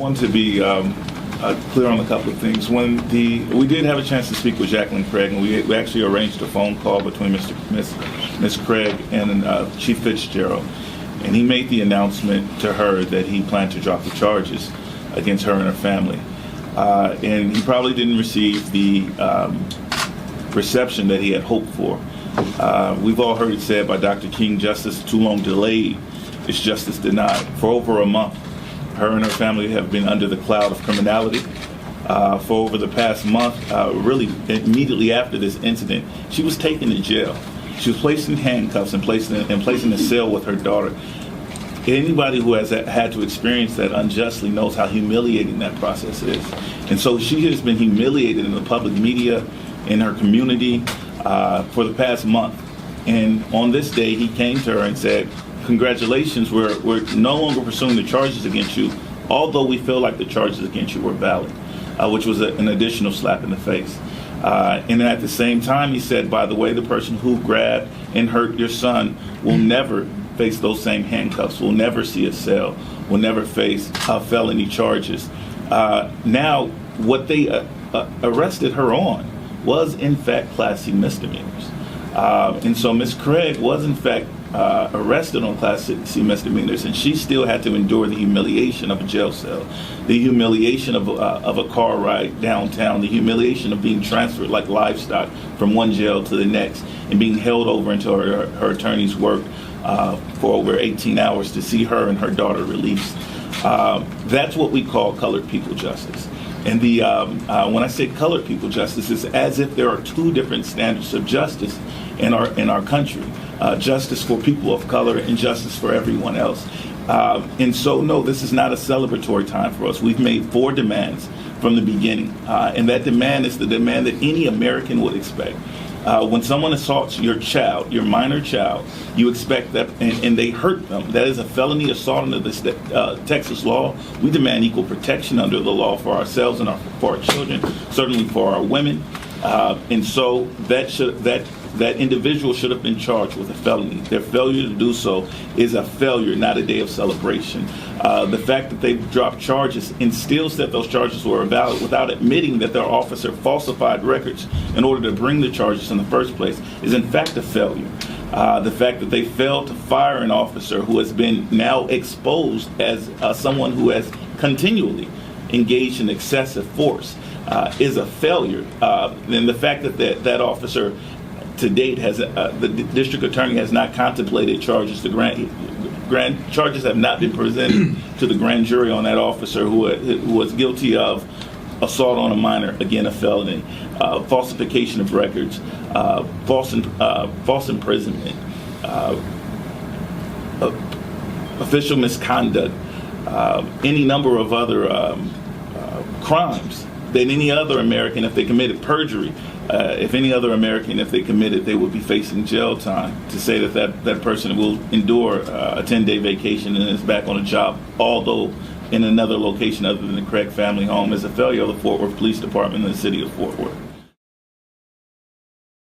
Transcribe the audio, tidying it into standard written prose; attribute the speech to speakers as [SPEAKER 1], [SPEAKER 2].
[SPEAKER 1] wanted to be clear on a couple of things. We did have a chance to speak with Jacqueline Craig, and we actually arranged a phone call between Miss Craig and Chief Fitzgerald, and he made the announcement to her that he planned to drop the charges against her and her family, and he probably didn't receive the reception that he had hoped for. We've all heard it said by Dr. King, justice too long delayed is justice denied. For over a month, her and her family have been under the cloud of criminality. For over the past month, really immediately after this incident, she was taken to jail. She was placed in handcuffs and placed in a cell with her daughter. Anybody who has had to experience that unjustly knows how humiliating that process is. And so she has been humiliated in the public media, in her community, for the past month. And on this day, he came to her and said, congratulations, we're no longer pursuing the charges against you, although we feel like the charges against you were valid, which was an additional slap in the face. And at the same time, he said, by the way, the person who grabbed and hurt your son will never face those same handcuffs, will never see a cell, will never face felony charges. Now, what they arrested her on was, in fact, Class C misdemeanors. And so Ms. Craig was, in fact, arrested on Class C misdemeanors, and she still had to endure the humiliation of a jail cell, the humiliation of a car ride downtown, the humiliation of being transferred like livestock from one jail to the next, and being held over until her attorneys worked for over 18 hours to see her and her daughter released. That's what we call colored people justice. And when I say colored people justice, it's as if there are two different standards of justice in our country. Justice for people of color and justice for everyone else. And so, no, this is not a celebratory time for us. We've made 4 demands from the beginning. And that demand is the demand that any American would expect. When someone assaults your child, your minor child, you expect that, and they hurt them. That is a felony assault under the Texas law. We demand equal protection under the law for ourselves and for our children, certainly for our women. And so that individual should have been charged with a felony. Their failure to do so is a failure, not a day of celebration. The fact that they dropped charges instills that those charges were valid without admitting that their officer falsified records in order to bring the charges in the first place is in fact a failure. The fact that they failed to fire an officer who has been now exposed as someone who has continually engaged in excessive force is a failure. And the fact that that officer to date the district attorney has not contemplated charges. Charges have not been presented to the grand jury on that officer who was guilty of assault on a minor, again a felony, falsification of records, false imprisonment, official misconduct, any number of other crimes than any other American if they committed perjury. If any other American, if they committed, they would be facing jail time. To say that person will endure a 10-day vacation and is back on a job, although in another location other than the Craig family home, is a failure of the Fort Worth Police Department and the city of Fort Worth.